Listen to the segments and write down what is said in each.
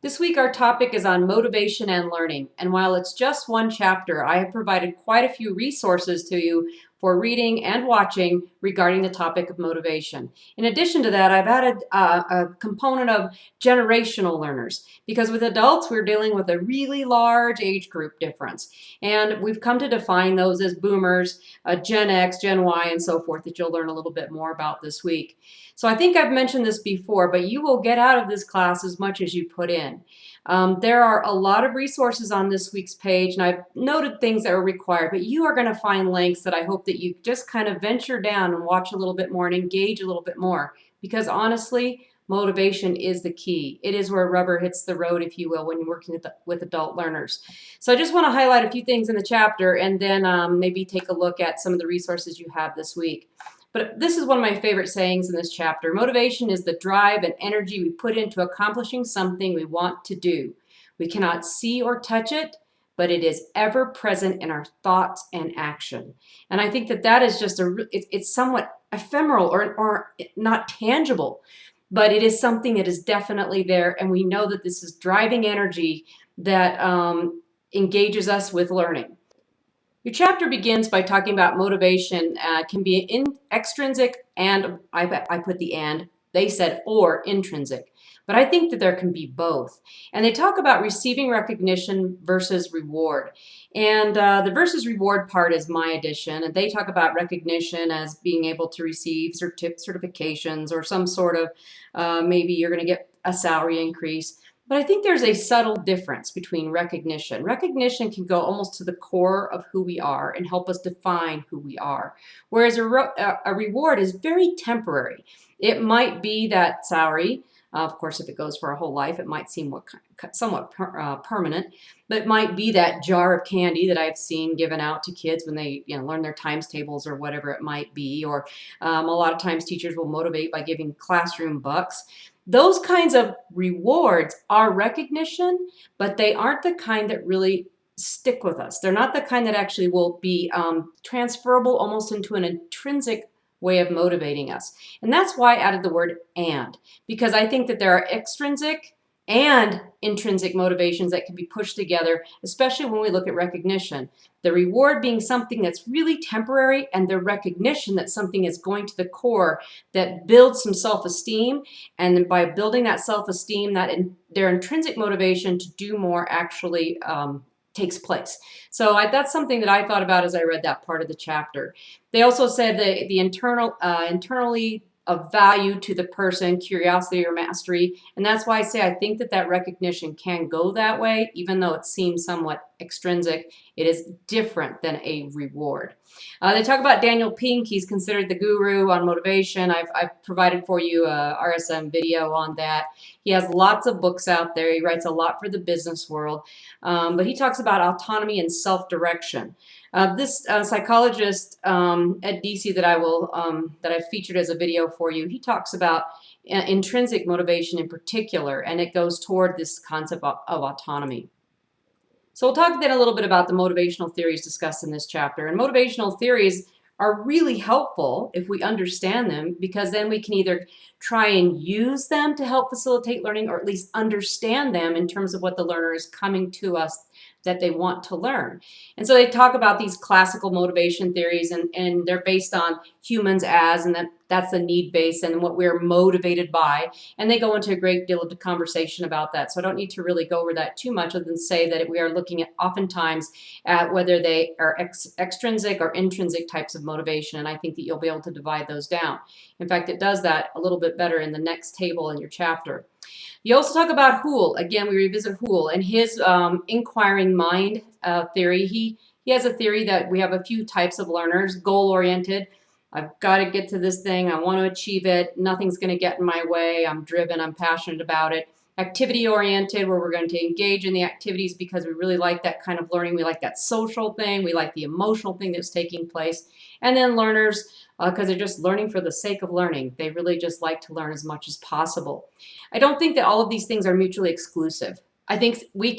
This week our topic is on motivation and learning, and while it's just one chapter, I have provided quite a few resources to you for reading and watching regarding the topic of motivation. In addition to that, I've added a component of generational learners, because with adults we're dealing with a really large age group difference, and we've come to define those as boomers, Gen X, Gen Y, and so forth, that you'll learn a little bit more about this week. So I think I've mentioned this before, but you will get out of this class as much as you put in. There are a lot of resources on this week's page, and I've noted things that are required, but you are going to find links that I hope that you just kind of venture down and watch a little bit more and engage a little bit more, because honestly, motivation is the key. It is where rubber hits the road, if you will, when you're working with adult learners. So I just want to highlight a few things in the chapter and then maybe take a look at some of the resources you have this week. But this is one of my favorite sayings in this chapter. Motivation is the drive and energy we put into accomplishing something we want to do. We cannot see or touch it, but it is ever present in our thoughts and action. And I think that that is just it's somewhat ephemeral or not tangible, but it is something that is definitely there. And we know that this is driving energy that engages us with learning. Your chapter begins by talking about motivation can be extrinsic and, I put the and, they said or intrinsic. But I think that there can be both. And they talk about receiving recognition versus reward. And the versus reward part is my addition. And they talk about recognition as being able to receive certifications or some sort of, maybe you're going to get a salary increase. But I think there's a subtle difference between recognition. Recognition can go almost to the core of who we are and help us define who we are. Whereas a reward is very temporary. It might be that salary. Of course, if it goes for a whole life, it might seem somewhat permanent. But it might be that jar of candy that I've seen given out to kids when they learn their times tables or whatever it might be. Or a lot of times teachers will motivate by giving classroom bucks. Those kinds of rewards are recognition, but they aren't the kind that really stick with us. They're not the kind that actually will be transferable almost into an intrinsic way of motivating us. And that's why I added the word and, because I think that there are extrinsic and intrinsic motivations that can be pushed together, especially when we look at recognition. The reward being something that's really temporary, and the recognition that something is going to the core that builds some self-esteem, and then by building that self-esteem, their intrinsic motivation to do more actually takes place. So that's something that I thought about as I read that part of the chapter. They also said that the internally of value to the person, curiosity or mastery. And that's why I say I think that recognition can go that way, even though it seems somewhat extrinsic. It is different than a reward. They talk about Daniel Pink. He's considered the guru on motivation. I've provided for you a RSM video on that. He has lots of books out there. He writes a lot for the business world. But he talks about autonomy and self-direction. This psychologist at DC that I've featured as a video for you, he talks about intrinsic motivation in particular, and it goes toward this concept of autonomy. So we'll talk then a little bit about the motivational theories discussed in this chapter. And motivational theories are really helpful if we understand them, because then we can either try and use them to help facilitate learning, or at least understand them in terms of what the learner is coming to us that they want to learn. And so they talk about these classical motivation theories, and they're based on humans as, and that's the need base and what we're motivated by. And they go into a great deal of the conversation about that. So I don't need to really go over that too much, other than say that we are looking at oftentimes at whether they are extrinsic or intrinsic types of motivation. And I think that you'll be able to divide those down. In fact, it does that a little bit better in the next table in your chapter. You also talk about Houle. Again, we revisit Houle and his inquiring mind theory. He has a theory that we have a few types of learners: goal-oriented. I've got to get to this thing. I want to achieve it. Nothing's going to get in my way. I'm driven. I'm passionate about it. Activity-oriented, where we're going to engage in the activities because we really like that kind of learning. We like that social thing. We like the emotional thing that's taking place. And then learners, because they're just learning for the sake of learning. They really just like to learn as much as possible. I don't think that all of these things are mutually exclusive. I think we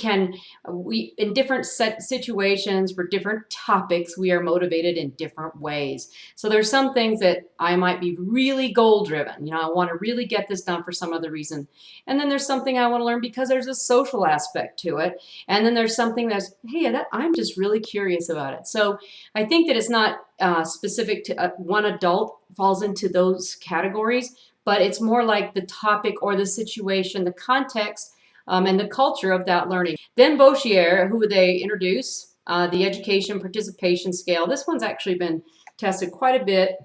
in different set situations for different topics, we are motivated in different ways. So there's some things that I might be really goal driven. You know, I want to really get this done for some other reason. And then there's something I want to learn because there's a social aspect to it. And then there's something that's, hey, that I'm just really curious about it. So I think that it's not specific to one adult falls into those categories, but it's more like the topic or the situation, the context, and the culture of that learning. Then Boshier, who they introduce, the education participation scale. This one's actually been tested quite a bit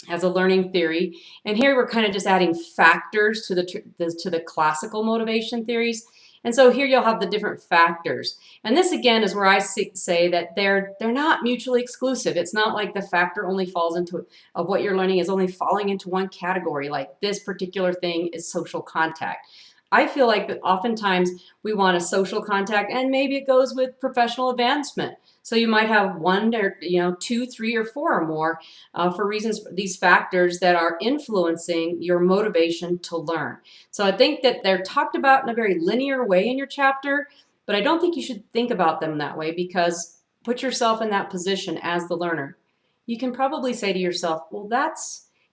as a learning theory. And here we're kind of just adding factors to the classical motivation theories. And so here you'll have the different factors. And this again is where I say that they're not mutually exclusive. It's not like the factor only falls into of what you're learning is only falling into one category, like this particular thing is social contact. I feel like that oftentimes we want a social contact, and maybe it goes with professional advancement. So you might have one or two, three, or four or more for reasons, these factors that are influencing your motivation to learn. So I think that they're talked about in a very linear way in your chapter, but I don't think you should think about them that way, because put yourself in that position as the learner. You can probably say to yourself, well,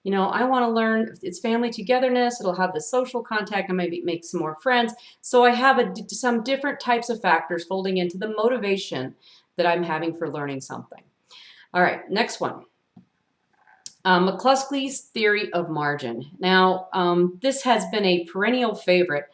I want to learn, it's family togetherness, it'll have the social contact, and maybe make some more friends. So I have some different types of factors folding into the motivation that I'm having for learning something. All right, next one. McCluskey's theory of margin. Now, this has been a perennial favorite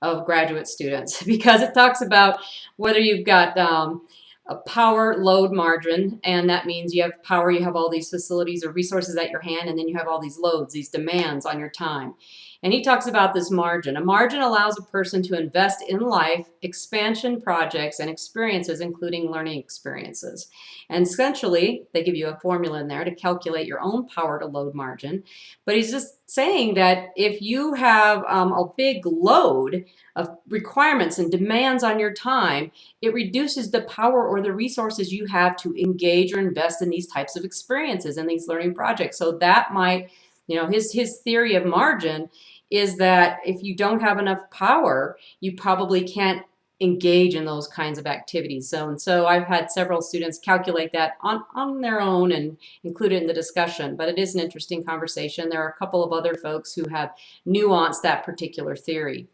of graduate students because it talks about whether you've got a power load margin, and that means you have power, you have all these facilities or resources at your hand, and then you have all these loads, these demands on your time. And he talks about this margin. A margin allows a person to invest in life, expansion projects, and experiences, including learning experiences. And essentially, they give you a formula in there to calculate your own power to load margin. But he's just saying that if you have a big load of requirements and demands on your time, it reduces the power or the resources you have to engage or invest in these types of experiences and these learning projects. So that might, his theory of margin is that if you don't have enough power, you probably can't engage in those kinds of activities. So I've had several students calculate that on their own and include it in the discussion, but it is an interesting conversation. There are a couple of other folks who have nuanced that particular theory.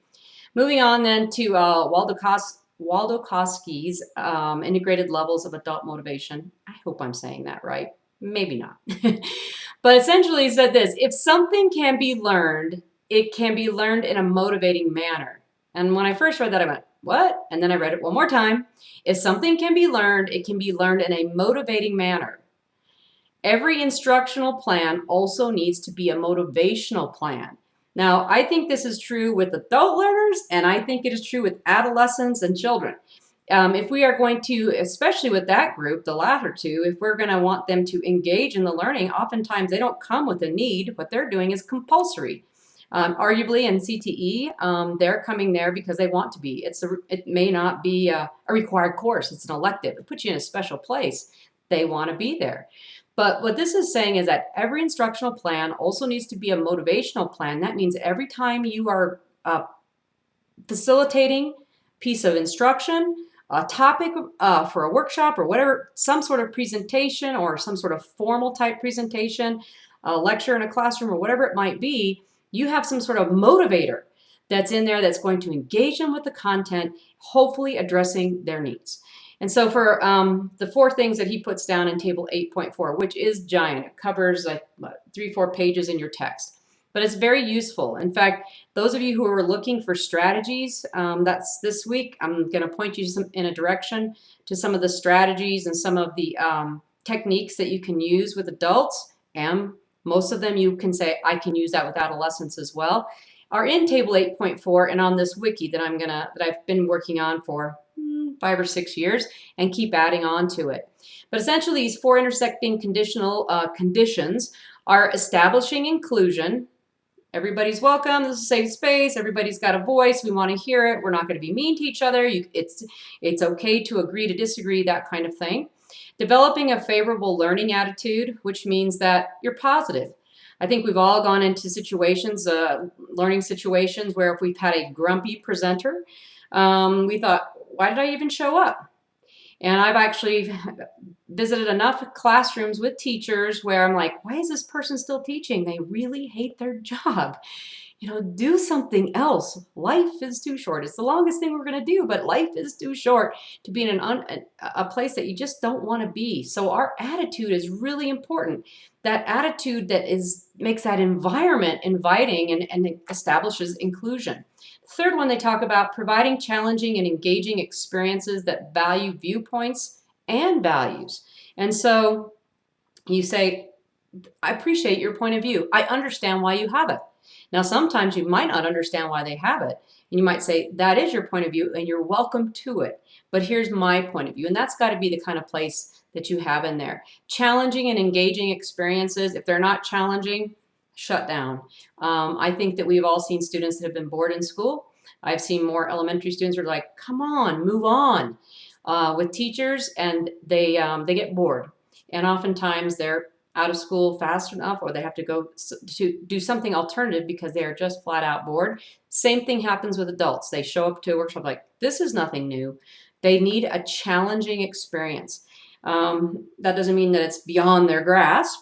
Moving on then to Waldokowski's integrated levels of adult motivation. I hope I'm saying that right. Maybe not. But essentially he said this: if something can be learned, it can be learned in a motivating manner. And when I first read that, I went, what? And then I read it one more time. If something can be learned, it can be learned in a motivating manner. Every instructional plan also needs to be a motivational plan. Now, I think this is true with adult learners, and I think it is true with adolescents and children. If we are going to, especially with that group, the latter two, if we're going to want them to engage in the learning, oftentimes they don't come with a need. What they're doing is compulsory. Arguably in CTE, they're coming there because they want to be. It may not be a required course. It's an elective. It puts you in a special place. They want to be there. But what this is saying is that every instructional plan also needs to be a motivational plan. That means every time you are facilitating a piece of instruction, a topic for a workshop or whatever, some sort of presentation or some sort of formal type presentation, a lecture in a classroom or whatever it might be, you have some sort of motivator that's in there that's going to engage them with the content, hopefully addressing their needs. And so for the four things that he puts down in table 8.4, which is giant, it covers like 3-4 pages in your text, but it's very useful. In fact, those of you who are looking for strategies, that's this week, I'm going to point you in a direction to some of the strategies and some of the techniques that you can use with adults, and most of them you can say, I can use that with adolescents as well, are in table 8.4 and on this wiki that I've been working on for 5 or 6 years and keep adding on to it. But essentially these four intersecting conditional conditions are establishing inclusion. Everybody's welcome. This is a safe space. Everybody's got a voice. We want to hear it. We're not going to be mean to each other. It's okay to agree to disagree, that kind of thing. Developing a favorable learning attitude, which means that you're positive. I think we've all gone into situations, learning situations, where if we've had a grumpy presenter, we thought, why did I even show up? And I've actually visited enough classrooms with teachers where I'm like, why is this person still teaching? They really hate their job. Do something else. Life is too short. It's the longest thing we're going to do, but life is too short to be in a place that you just don't want to be. So our attitude is really important. That attitude that makes that environment inviting and establishes inclusion. The third one, they talk about providing challenging and engaging experiences that value viewpoints and values. And so you say, I appreciate your point of view. I understand why you have it. Now, sometimes you might not understand why they have it. And you might say, that is your point of view and you're welcome to it. But here's my point of view. And that's got to be the kind of place that you have in there. Challenging and engaging experiences. If they're not challenging, shut down. I think that we've all seen students that have been bored in school. I've seen more elementary students who are like, come on, move on, with teachers, and they get bored. And oftentimes they're out of school fast enough, or they have to go to do something alternative because they are just flat out bored. Same thing happens with adults. They show up to a workshop like, this is nothing new. They need a challenging experience. That doesn't mean that it's beyond their grasp.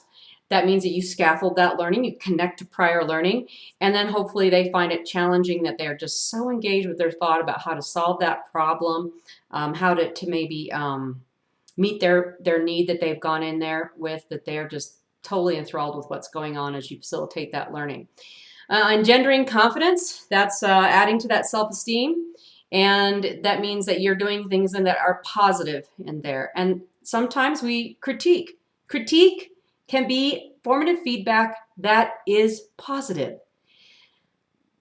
That means that you scaffold that learning, you connect to prior learning, and then hopefully they find it challenging, that they're just so engaged with their thought about how to solve that problem, how to maybe meet their need that they've gone in there with, that they're just totally enthralled with what's going on as you facilitate that learning. Engendering confidence, that's adding to that self-esteem. And that means that you're doing things that are positive in there. And sometimes we critique. Critique can be formative feedback that is positive.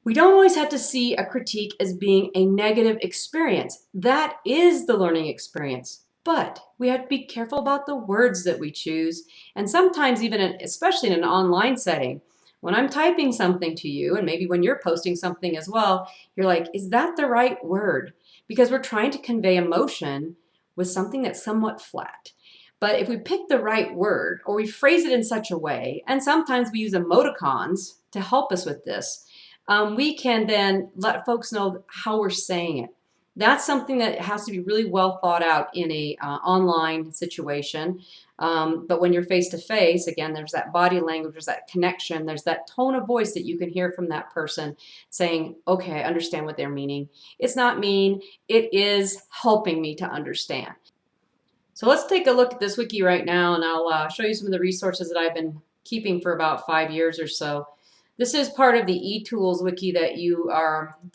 We don't always have to see a critique as being a negative experience. That is the learning experience. But we have to be careful about the words that we choose. And sometimes even, especially in an online setting, when I'm typing something to you, and maybe when you're posting something as well, you're like, is that the right word? Because we're trying to convey emotion with something that's somewhat flat. But if we pick the right word, or we phrase it in such a way, and sometimes we use emoticons to help us with this, we can then let folks know how we're saying it. That's something that has to be really well thought out in a online situation. But when you're face to face, again, there's that body language, there's that connection, there's that tone of voice that you can hear from that person saying, okay, I understand what they're meaning. It's not mean, it is helping me to understand. So let's take a look at this wiki right now, and I'll show you some of the resources that I've been keeping for about 5 years or so. This is part of the eTools wiki that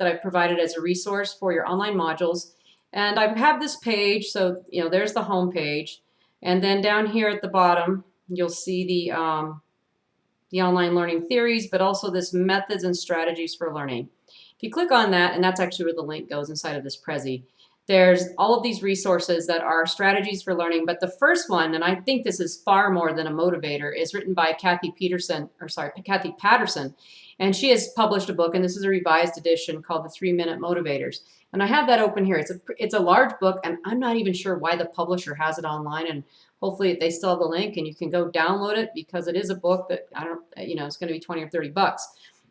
I've provided as a resource for your online modules. And I have this page, so there's the home page. And then down here at the bottom, you'll see the online learning theories, but also this methods and strategies for learning. If you click on that, and that's actually where the link goes inside of this Prezi, there's all of these resources that are strategies for learning. But the first one, and I think this is far more than a motivator, is written by Kathy Patterson. And she has published a book, and this is a revised edition called The 3-Minute Motivators. And I have that open here. It's a large book, and I'm not even sure why the publisher has it online. And hopefully they still have the link, and you can go download it, because it is a book that it's going to be 20 or 30 bucks.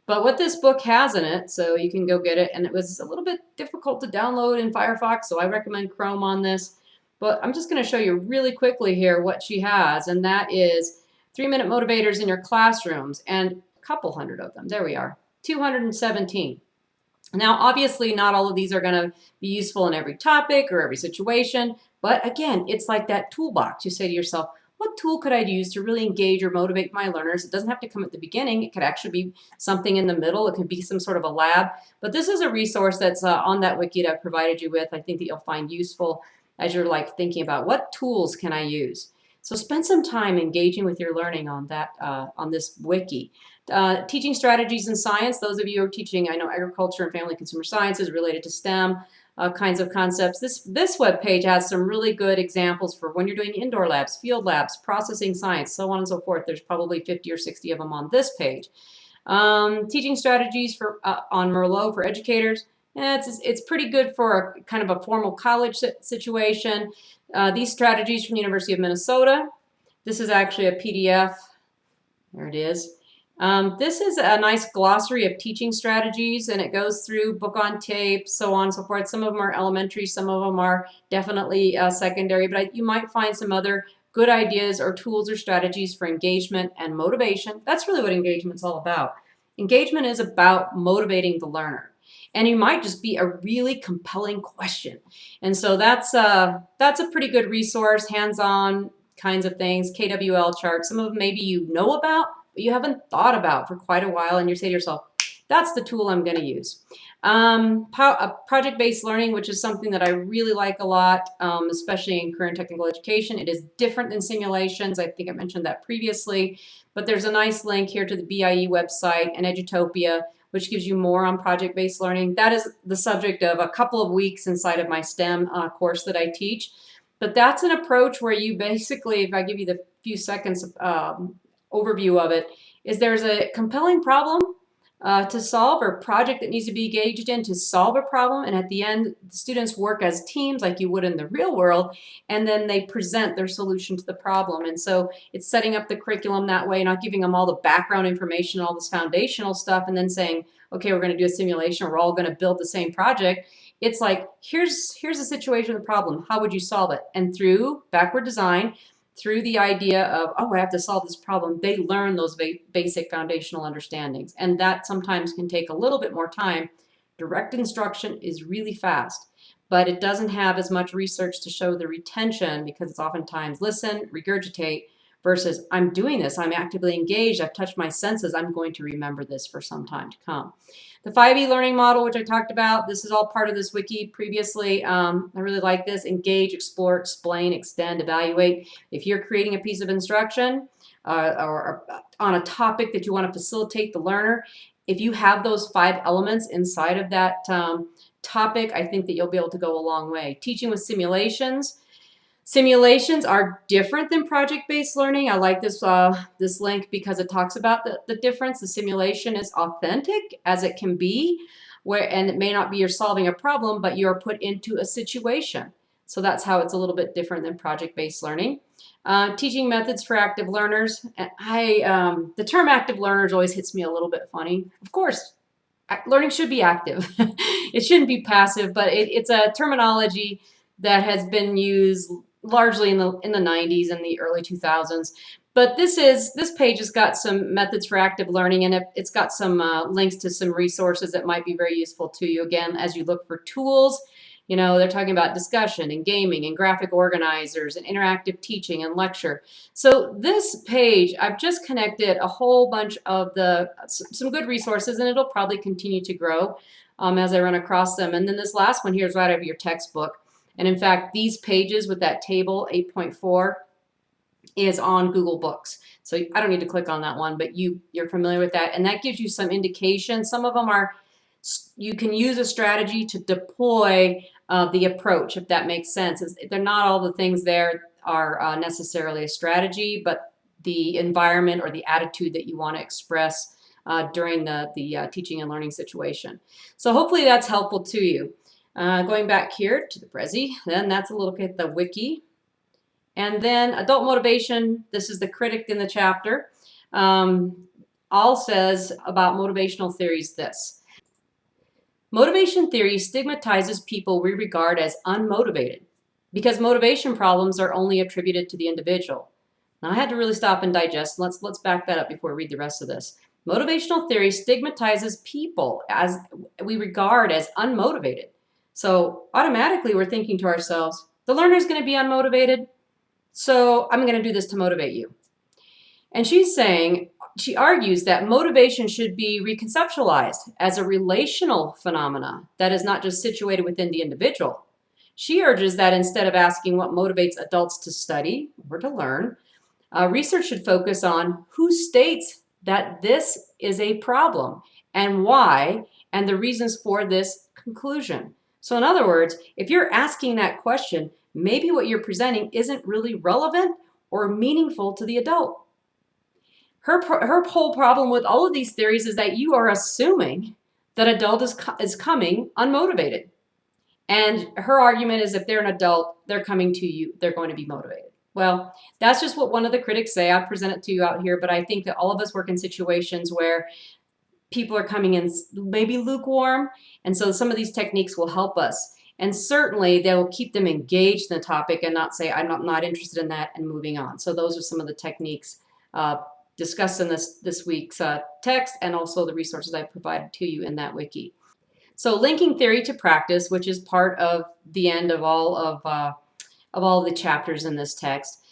But what this book has in it, so you can go get it, and it was a little bit difficult to download in Firefox, so I recommend Chrome on this. But I'm just going to show you really quickly here what she has, and that is 3-minute motivators in your classrooms, and a couple hundred of them. There we are, 217. Now, obviously, not all of these are going to be useful in every topic or every situation, but again, it's like that toolbox. You say to yourself, what tool could I use to really engage or motivate my learners? It doesn't have to come at the beginning. It could actually be something in the middle. It could be some sort of a lab. But this is a resource that's on that wiki that I've provided you with. I think that you'll find useful as you're thinking about what tools can I use. So spend some time engaging with your learning on that on this wiki. Teaching strategies in science. Those of you who are teaching, I know, agriculture and family consumer sciences related to STEM. Kinds of concepts. This web page has some really good examples for when you're doing indoor labs, field labs, processing science, so on and so forth. There's probably 50 or 60 of them on this page. Teaching strategies on Merlot for educators. It's pretty good for a kind of a formal college situation. These strategies from the University of Minnesota. This is actually a PDF. There it is. This is a nice glossary of teaching strategies, and it goes through book on tape, so on and so forth. Some of them are elementary, some of them are definitely secondary, but you might find some other good ideas or tools or strategies for engagement and motivation. That's really what engagement's all about. Engagement is about motivating the learner. And you might just be a really compelling question. And so that's a pretty good resource, hands-on kinds of things, KWL charts. Some of them maybe you know about, but you haven't thought about for quite a while, and you say to yourself, that's the tool I'm going to use. Project-based learning, which is something that I really like a lot, especially in career and technical education. It is different than simulations. I think I mentioned that previously, but there's a nice link here to the BIE website and Edutopia, which gives you more on project-based learning. That is the subject of a couple of weeks inside of my STEM course that I teach. But that's an approach where you basically, if I give you the few seconds overview of it, is there's a compelling problem to solve, or project that needs to be engaged in to solve a problem, and at the end the students work as teams like you would in the real world, and then they present their solution to the problem. And so it's setting up the curriculum that way, not giving them all the background information, all this foundational stuff, and then saying, okay, we're going to do a simulation, we're all going to build the same project. It's like, here's the situation of the problem, how would you solve it? And through backward design, through the idea of, oh, I have to solve this problem, they learn those basic foundational understandings. And that sometimes can take a little bit more time. Direct instruction is really fast, but it doesn't have as much research to show the retention, because it's oftentimes listen, regurgitate, versus I'm doing this, I'm actively engaged, I've touched my senses, I'm going to remember this for some time to come. The 5E learning model, which I talked about, this is all part of this wiki previously. I really like this: engage, explore, explain, extend, evaluate. If you're creating a piece of instruction or on a topic that you want to facilitate the learner, if you have those 5 elements inside of that topic, I think that you'll be able to go a long way. Teaching with simulations. Simulations are different than project-based learning. I like this link because it talks about the difference. The simulation is authentic as it can be, and it may not be you're solving a problem, but you're put into a situation. So that's how it's a little bit different than project-based learning. Teaching methods for active learners. The term active learners always hits me a little bit funny. Of course, learning should be active. It shouldn't be passive, but it's a terminology that has been used largely in the 90s and the early 2000s. But this page has got some methods for active learning, and it's got some links to some resources that might be very useful to you. Again, as you look for tools, you know, they're talking about discussion and gaming and graphic organizers and interactive teaching and lecture. So this page, I've just connected a whole bunch of some good resources, and it'll probably continue to grow as I run across them. And then this last one here is right out of your textbook. And in fact, these pages with that table 8.4 is on Google Books. So I don't need to click on that one, but you're familiar with that. And that gives you some indication. Some of them are, you can use a strategy to deploy the approach, if that makes sense. They're not all the things there are necessarily a strategy, but the environment or the attitude that you want to express during the teaching and learning situation. So hopefully that's helpful to you. Going back here to the Prezi, then that's a look at the wiki. And then adult motivation, this is the critic in the chapter. All says about motivational theories this: motivation theory stigmatizes people we regard as unmotivated because motivation problems are only attributed to the individual. Now I had to really stop and digest. Let's back that up before we read the rest of this. Motivational theory stigmatizes people as we regard as unmotivated. So automatically we're thinking to ourselves, the learner is going to be unmotivated, so I'm going to do this to motivate you. And she argues that motivation should be reconceptualized as a relational phenomena that is not just situated within the individual. She urges that instead of asking what motivates adults to study or to learn, research should focus on who states that this is a problem and why, and the reasons for this conclusion. So in other words, if you're asking that question, maybe what you're presenting isn't really relevant or meaningful to the adult. Her whole problem with all of these theories is that you are assuming that adult is coming unmotivated. And her argument is if they're an adult, they're coming to you, they're going to be motivated. Well, that's just what one of the critics say. I present it to you out here, but I think that all of us work in situations where people are coming in maybe lukewarm, and so some of these techniques will help us. And certainly they will keep them engaged in the topic and not say, I'm not interested in that and moving on. So those are some of the techniques uh, discussed in this week's text and also the resources I provided to you in that wiki. So linking theory to practice, which is part of the end of all the chapters in this text.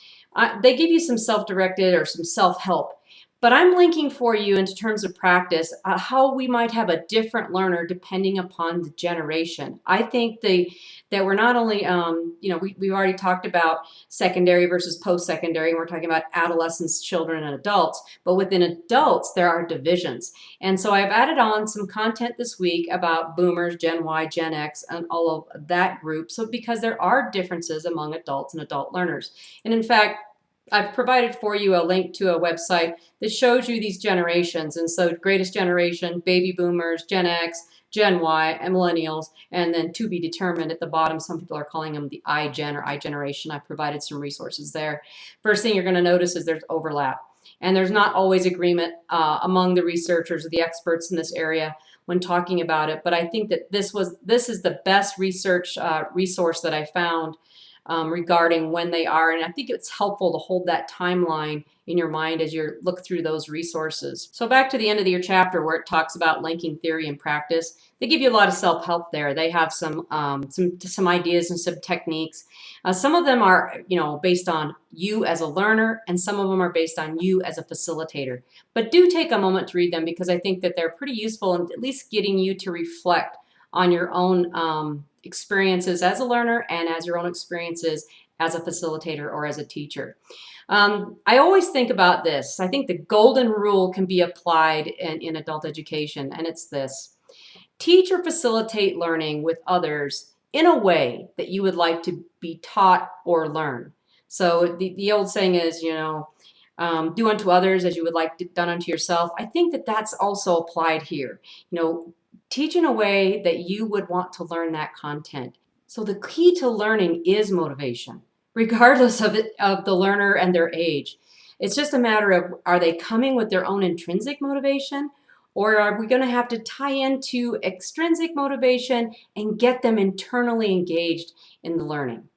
They give you some self-directed or some self-help, but I'm linking for you into terms of practice how we might have a different learner depending upon the generation. I think that we're not only, we've already talked about secondary versus post-secondary. We're talking about adolescents, children, and adults, but within adults, there are divisions. And so I've added on some content this week about boomers, Gen Y, Gen X, and all of that group. So because there are differences among adults and adult learners. And in fact, I've provided for you a link to a website that shows you these generations. And so greatest generation, baby boomers, Gen X, Gen Y, and millennials, and then to be determined at the bottom. Some people are calling them the iGen or iGeneration. I provided some resources there. First thing you're going to notice is there's overlap. And there's not always agreement among the researchers or the experts in this area when talking about it. But I think that this is the best research resource that I found regarding when they are. And I think it's helpful to hold that timeline in your mind as you look through those resources. So back to the end of your chapter where it talks about linking theory and practice, they give you a lot of self-help there. They have some ideas and some techniques. Some of them are, based on you as a learner, and some of them are based on you as a facilitator. But do take a moment to read them because I think that they're pretty useful in at least getting you to reflect on your own experiences as a learner and as your own experiences as a facilitator or as a teacher. I always think about this. I think the golden rule can be applied in adult education, and it's this. Teach or facilitate learning with others in a way that you would like to be taught or learn. So the old saying is, do unto others as you would like done unto yourself. I think that that's also applied here. Teach in a way that you would want to learn that content. So the key to learning is motivation, regardless of the learner and their age. It's just a matter of, are they coming with their own intrinsic motivation, or are we going to have to tie into extrinsic motivation and get them internally engaged in the learning?